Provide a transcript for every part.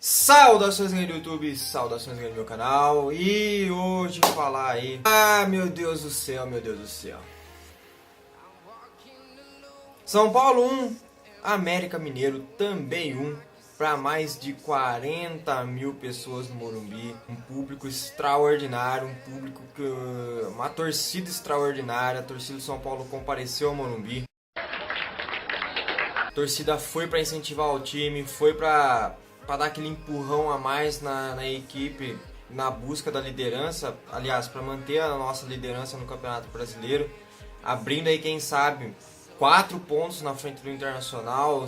Saudações aí do YouTube, saudações aí do meu canal. E hoje falar aí, meu Deus do céu, meu Deus do céu. São Paulo 1, América Mineiro também 1, para mais de 40 mil pessoas no Morumbi. Um público extraordinário, uma torcida extraordinária. A torcida do São Paulo compareceu ao Morumbi. A torcida foi para incentivar o time, foi para dar aquele empurrão a mais na equipe, na busca da liderança, aliás, para manter a nossa liderança no Campeonato Brasileiro, abrindo aí, quem sabe, 4 pontos na frente do Internacional,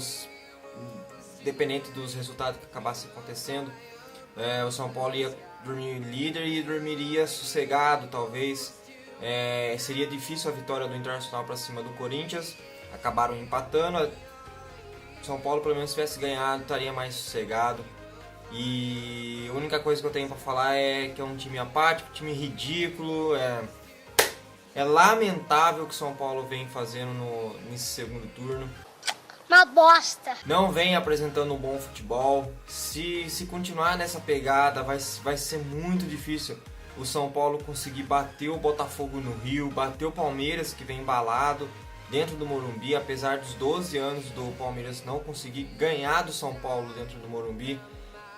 dependente dos resultados que acabassem acontecendo. O São Paulo ia dormir líder e dormiria sossegado, talvez. Seria difícil a vitória do Internacional para cima do Corinthians, acabaram empatando. São Paulo, pelo menos, se tivesse ganhado, estaria mais sossegado. E a única coisa que eu tenho para falar é que é um time apático, time ridículo. É lamentável o que o São Paulo vem fazendo nesse segundo turno. Uma bosta. Não vem apresentando um bom futebol. Se continuar nessa pegada, vai ser muito difícil o São Paulo conseguir bater o Botafogo no Rio, bater o Palmeiras, que vem embalado dentro do Morumbi, apesar dos 12 anos do Palmeiras não conseguir ganhar do São Paulo dentro do Morumbi,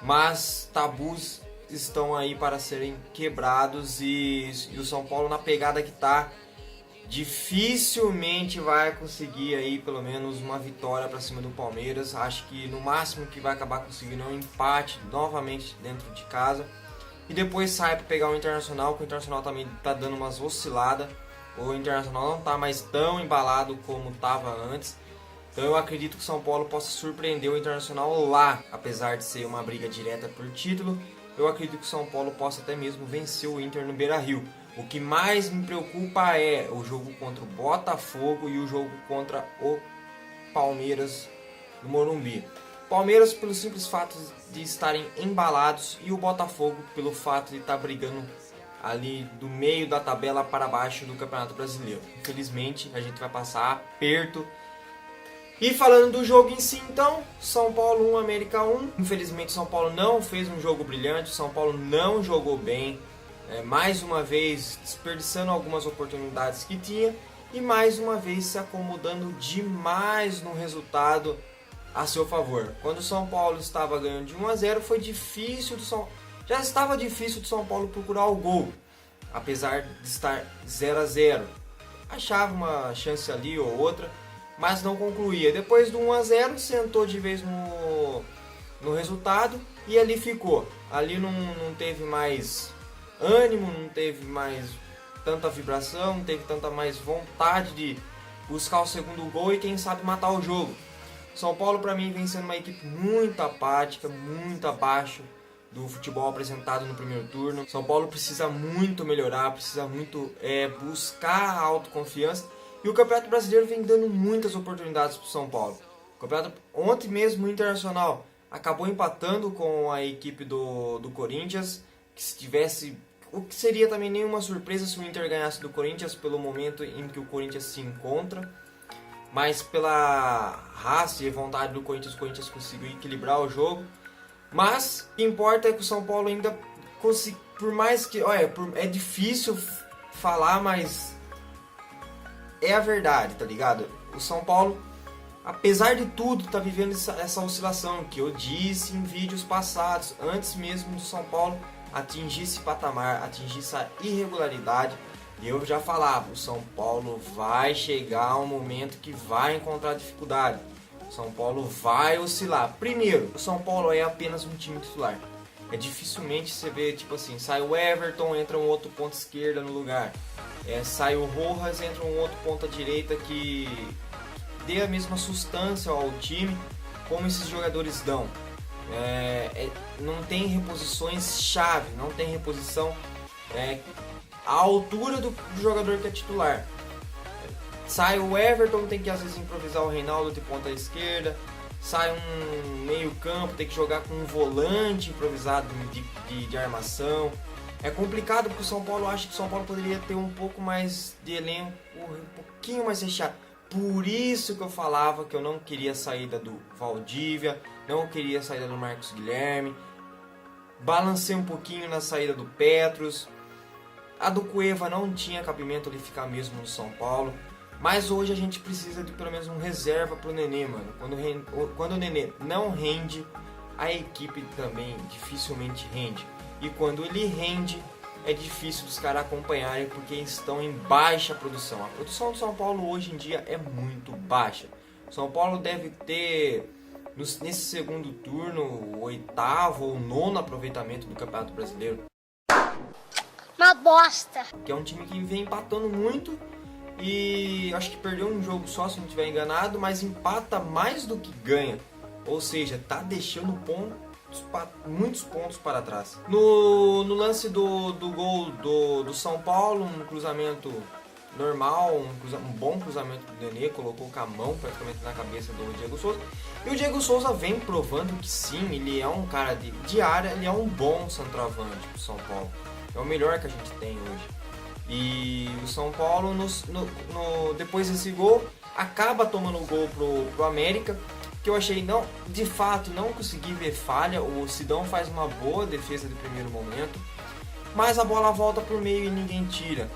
mas tabus estão aí para serem quebrados e o São Paulo, na pegada que está, dificilmente vai conseguir aí pelo menos uma vitória para cima do Palmeiras. Acho que no máximo que vai acabar conseguindo é um empate novamente dentro de casa e depois sai para pegar o Internacional, que o Internacional também está dando umas osciladas. O Internacional não está mais tão embalado como estava antes. Então eu acredito que o São Paulo possa surpreender o Internacional lá. Apesar de ser uma briga direta por título, eu acredito que o São Paulo possa até mesmo vencer o Inter no Beira-Rio. O que mais me preocupa é o jogo contra o Botafogo e o jogo contra o Palmeiras no Morumbi. Palmeiras pelo simples fato de estarem embalados e o Botafogo pelo fato de estar brigando ali do meio da tabela para baixo do Campeonato Brasileiro. Infelizmente, a gente vai passar aperto. E falando do jogo em si, então, São Paulo 1, América 1. Infelizmente, São Paulo não fez um jogo brilhante, São Paulo não jogou bem. Mais uma vez, desperdiçando algumas oportunidades que tinha e mais uma vez se acomodando demais no resultado a seu favor. Quando o São Paulo estava ganhando de 1-0, foi difícil do São Já estava difícil do São Paulo procurar o gol, apesar de estar 0-0. Achava uma chance ali ou outra, mas não concluía. Depois do 1-0, sentou de vez no resultado e ali ficou. Ali não teve mais ânimo, não teve mais tanta vibração, não teve tanta mais vontade de buscar o segundo gol e quem sabe matar o jogo. São Paulo, para mim, vem sendo uma equipe muito apática, muito abaixo do futebol apresentado no primeiro turno. São Paulo precisa muito melhorar, precisa muito buscar a autoconfiança. E o Campeonato Brasileiro vem dando muitas oportunidades para o São Paulo. Ontem mesmo o Internacional acabou empatando com a equipe do Corinthians, que se tivesse, o que seria também nenhuma surpresa se o Inter ganhasse do Corinthians pelo momento em que o Corinthians se encontra. Mas pela raça e vontade do Corinthians, o Corinthians conseguiu equilibrar o jogo. Mas o que importa é que o São Paulo ainda conseguiu, por mais que, é difícil falar, mas é a verdade, tá ligado? O São Paulo, apesar de tudo, tá vivendo essa oscilação que eu disse em vídeos passados, antes mesmo do São Paulo atingir esse patamar, atingir essa irregularidade. Eu já falava, o São Paulo vai chegar um momento que vai encontrar dificuldade. São Paulo vai oscilar. Primeiro, o São Paulo é apenas um time titular. Dificilmente você vê, tipo assim, sai o Everton, entra um outro ponta esquerda no lugar. Sai o Rojas, entra um outro ponta direita que dê a mesma sustância ao time como esses jogadores dão. Não tem reposições chave, não tem reposição à altura do jogador que é titular. Sai o Everton, tem que às vezes improvisar o Reinaldo de ponta esquerda. Sai um meio campo, tem que jogar com um volante improvisado de armação. É complicado porque o São Paulo, acha que o São Paulo poderia ter um pouco mais de elenco, um pouquinho mais recheado. Por isso que eu falava que eu não queria a saída do Valdívia, não queria a saída do Marcos Guilherme. Balancei um pouquinho na saída do Petros. A do Cueva não tinha cabimento ele ficar mesmo no São Paulo. Mas hoje a gente precisa de pelo menos um reserva pro Nenê, mano. Quando o Nenê não rende, a equipe também dificilmente rende. E quando ele rende, é difícil dos caras acompanharem porque estão em baixa produção. A produção do São Paulo hoje em dia é muito baixa. São Paulo deve ter, nesse segundo turno, o 8º ou 9º aproveitamento do Campeonato Brasileiro. Uma bosta. Que é um time que vem empatando muito e acho que perdeu um jogo só, se não estiver enganado, mas empata mais do que ganha. Ou seja, tá deixando muitos pontos para trás. No lance do gol do São Paulo, um cruzamento normal, um bom cruzamento do Nenê, colocou com a mão praticamente na cabeça do Diego Souza. E o Diego Souza vem provando que sim, ele é um cara de área, ele é um bom centroavante pro São Paulo. É o melhor que a gente tem hoje. E o São Paulo, depois desse gol, acaba tomando o gol pro América, que eu achei, de fato, não consegui ver falha. O Sidão faz uma boa defesa de primeiro momento, mas a bola volta pro meio e ninguém tira.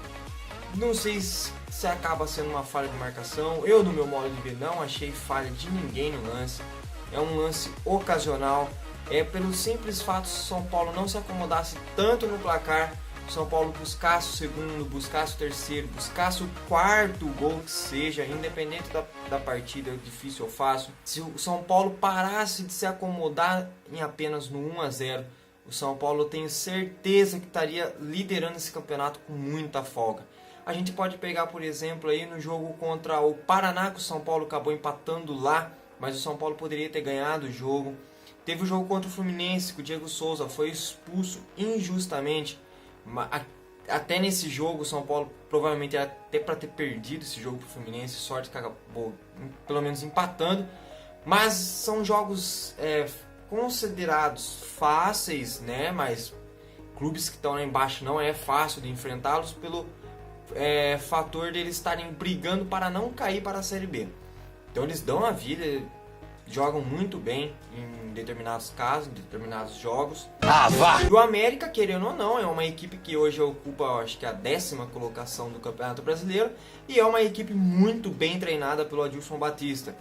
Não sei se acaba sendo uma falha de marcação. Eu, no meu modo de ver, não achei falha de ninguém no lance. É um lance ocasional. É pelo simples fato se o São Paulo não se acomodasse tanto no placar, o São Paulo buscasse o segundo, buscasse o terceiro, buscasse o quarto gol que seja, independente da partida, difícil ou fácil. Se o São Paulo parasse de se acomodar em apenas no 1-0, o São Paulo, eu tenho certeza que estaria liderando esse campeonato com muita folga. A gente pode pegar, por exemplo, aí no jogo contra o Paraná, que o São Paulo acabou empatando lá, mas o São Paulo poderia ter ganhado o jogo. Teve o jogo contra o Fluminense, que o Diego Souza foi expulso injustamente. Até nesse jogo, o São Paulo provavelmente era até para ter perdido esse jogo pro Fluminense. Sorte que acabou pelo menos empatando. Mas são jogos considerados fáceis, né? Mas clubes que estão lá embaixo não é fácil de enfrentá-los pelo fator de eles estarem brigando para não cair para a Série B. Então eles dão a vida, jogam muito bem em determinados casos, em determinados jogos. E o América, querendo ou não, é uma equipe que hoje ocupa, acho que a 10ª colocação do Campeonato Brasileiro, e é uma equipe muito bem treinada pelo Adilson Batista.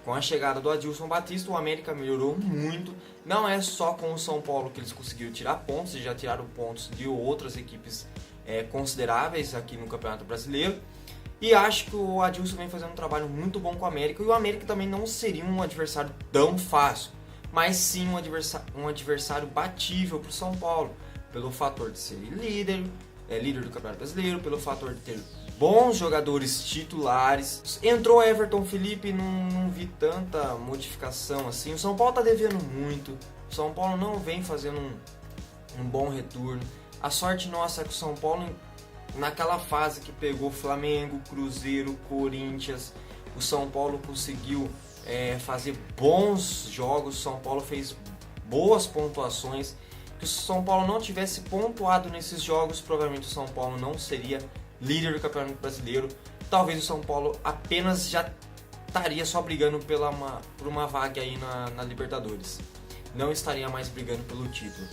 Com a chegada do Adilson Batista, o América melhorou muito. Não é só com o São Paulo que eles conseguiram tirar pontos, eles já tiraram pontos de outras equipes consideráveis aqui no Campeonato Brasileiro. E acho que o Adilson vem fazendo um trabalho muito bom com o América. E o América também não seria um adversário tão fácil, mas sim um adversário batível para o São Paulo. Pelo fator de ser líder do Campeonato Brasileiro, pelo fator de ter bons jogadores titulares. Entrou Everton Felipe, não vi tanta modificação assim. O São Paulo está devendo muito. O São Paulo não vem fazendo um bom retorno. A sorte nossa é que o São Paulo, naquela fase que pegou Flamengo, Cruzeiro, Corinthians, o São Paulo conseguiu fazer bons jogos. O São Paulo fez boas pontuações. Se o São Paulo não tivesse pontuado nesses jogos, provavelmente o São Paulo não seria líder do Campeonato Brasileiro. Talvez o São Paulo apenas já estaria só brigando por uma vaga aí na Libertadores. Não estaria mais brigando pelo título.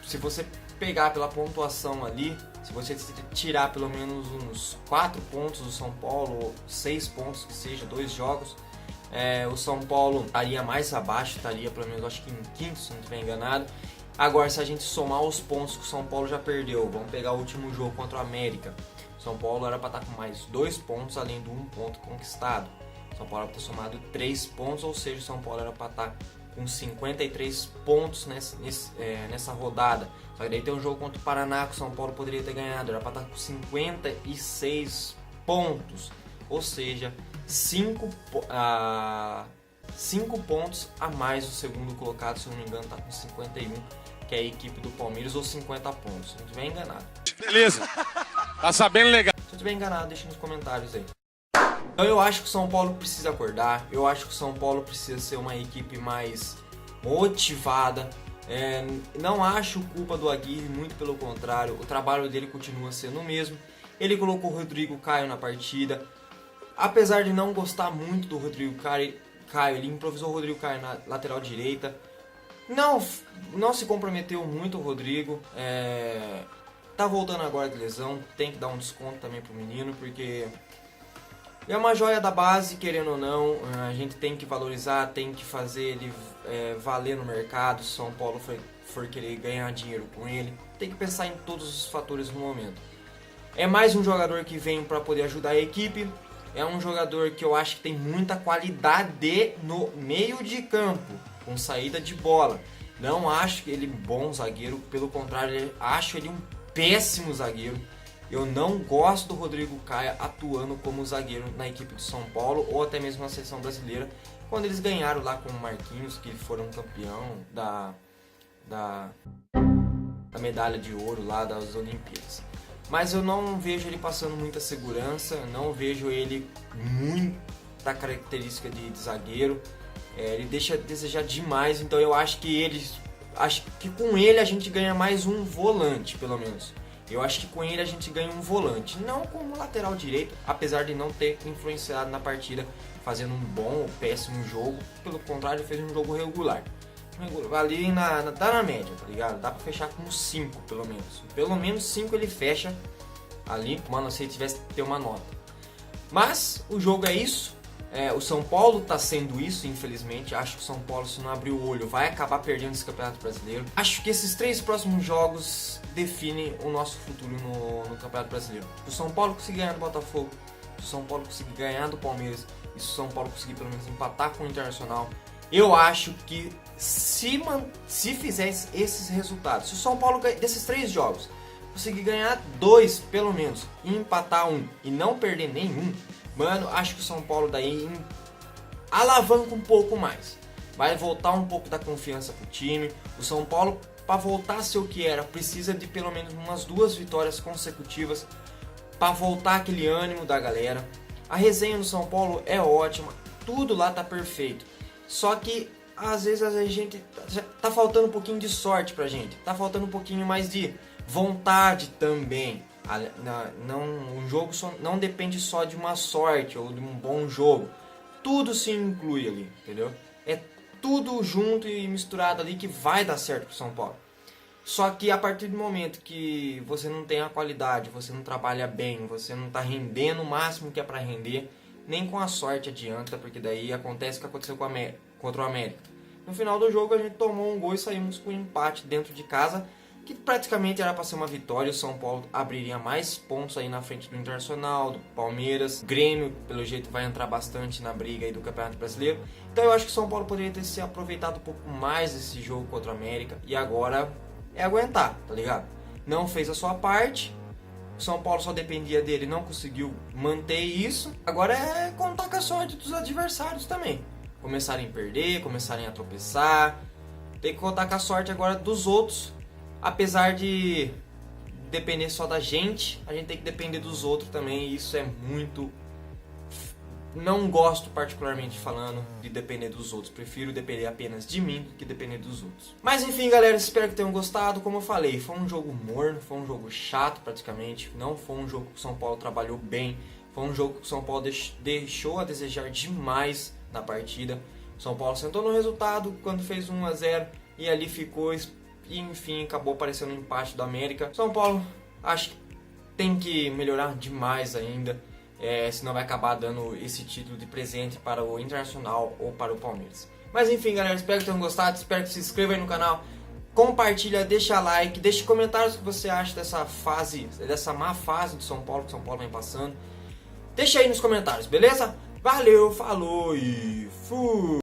Se você pegar pela pontuação ali, se você tirar pelo menos uns 4 pontos do São Paulo, ou 6 pontos que seja, 2 jogos, o São Paulo estaria mais abaixo, estaria pelo menos acho que em quinto, se não estiver enganado. Agora, se a gente somar os pontos que o São Paulo já perdeu, vamos pegar o último jogo contra o América. O São Paulo era para estar com mais 2 pontos, além do 1 ponto conquistado. O São Paulo era para ter somado 3 pontos, ou seja, o São Paulo era para estar com 53 pontos nessa rodada. Só que daí tem um jogo contra o Paraná que o São Paulo poderia ter ganhado, era para estar com 56 pontos. Ou seja, 5 pontos a mais do segundo colocado, se eu não me engano, está com 51, que é a equipe do Palmeiras, ou 50 pontos, se não estiver enganado. Beleza, tá sabendo legal. Se eu estiver enganado, deixa nos comentários aí. Então eu acho que o São Paulo precisa acordar, eu acho que o São Paulo precisa ser uma equipe mais motivada. Não acho culpa do Aguirre, muito pelo contrário, o trabalho dele continua sendo o mesmo. Ele colocou o Rodrigo Caio na partida. Apesar de não gostar muito do Rodrigo Caio, ele improvisou o Rodrigo Caio na lateral direita. Não se comprometeu muito o Rodrigo. Tá voltando agora de lesão, tem que dar um desconto também pro menino, porque é uma joia da base, querendo ou não. A gente tem que valorizar, tem que fazer ele valer no mercado. Se São Paulo for querer ganhar dinheiro com ele, tem que pensar em todos os fatores no momento. É mais um jogador que vem para poder ajudar a equipe. É um jogador que eu acho que tem muita qualidade no meio de campo, com saída de bola. Não acho que ele bom zagueiro, pelo contrário, acho ele um péssimo zagueiro. Eu não gosto do Rodrigo Caio atuando como zagueiro na equipe de São Paulo ou até mesmo na seleção brasileira, quando eles ganharam lá com o Marquinhos, que foram campeão da medalha de ouro lá das Olimpíadas. Mas eu não vejo ele passando muita segurança, não vejo ele muita característica de zagueiro. Ele deixa a desejar demais, então eu acho que com ele a gente ganha mais um volante, pelo menos. Eu acho que com ele a gente ganha um volante, não como lateral direito, apesar de não ter influenciado na partida, fazendo um bom ou péssimo jogo. Pelo contrário, ele fez um jogo regular. Ali tá na média, tá ligado? Dá pra fechar com 5, pelo menos. Pelo menos 5 ele fecha ali, mano, se ele tivesse que ter uma nota. Mas o jogo é isso. O São Paulo tá sendo isso, infelizmente. Acho que o São Paulo, se não abrir o olho, vai acabar perdendo esse Campeonato Brasileiro. Acho que esses 3 próximos jogos definem o nosso futuro no Campeonato Brasileiro. Se o São Paulo conseguir ganhar do Botafogo, se o São Paulo conseguir ganhar do Palmeiras, e se o São Paulo conseguir pelo menos empatar com o Internacional, eu acho que se fizer esses resultados, se o São Paulo desses 3 jogos conseguir ganhar 2 pelo menos e empatar 1 e não perder nenhum, mano, acho que o São Paulo daí alavanca um pouco mais. Vai voltar um pouco da confiança pro time. O São Paulo, para voltar a ser o que era, precisa de pelo menos umas 2 vitórias consecutivas para voltar aquele ânimo da galera. A resenha do São Paulo é ótima, tudo lá tá perfeito. Só que às vezes a gente tá faltando um pouquinho de sorte pra gente. Tá faltando um pouquinho mais de vontade também. Um jogo não depende só de uma sorte ou de um bom jogo. Tudo se inclui ali, entendeu? É tudo junto e misturado ali que vai dar certo pro São Paulo. Só que a partir do momento que você não tem a qualidade, você não trabalha bem, você não tá rendendo o máximo que é pra render, nem com a sorte adianta, porque daí acontece o que aconteceu contra o América. No final do jogo a gente tomou um gol e saímos com um empate dentro de casa, que praticamente era para ser uma vitória. O São Paulo abriria mais pontos aí na frente do Internacional, do Palmeiras. Grêmio, pelo jeito, vai entrar bastante na briga aí do Campeonato Brasileiro. Então eu acho que o São Paulo poderia ter se aproveitado um pouco mais desse jogo contra o América. E agora é aguentar, tá ligado? Não fez a sua parte. O São Paulo só dependia dele, não conseguiu manter isso. Agora é contar com a sorte dos adversários também. Começarem a perder, começarem a tropeçar. Tem que contar com a sorte agora dos outros. Apesar de depender só da gente, a gente tem que depender dos outros também. E isso é muito... Não gosto particularmente falando de depender dos outros. Prefiro depender apenas de mim do que depender dos outros. Mas enfim, galera, espero que tenham gostado. Como eu falei, foi um jogo morno, foi um jogo chato praticamente. Não foi um jogo que o São Paulo trabalhou bem. Foi um jogo que o São Paulo deixou a desejar demais na partida. O São Paulo sentou no resultado quando fez 1-0 e ali ficou... E enfim, acabou aparecendo um empate do América. São Paulo, acho que tem que melhorar demais ainda. Senão vai acabar dando esse título de presente para o Internacional ou para o Palmeiras. Mas enfim, galera, espero que tenham gostado. Espero que se inscrevam aí no canal. Compartilha, deixa like, deixe comentários o que você acha dessa má fase do São Paulo que o São Paulo vem passando. Deixa aí nos comentários, beleza? Valeu, falou e fui!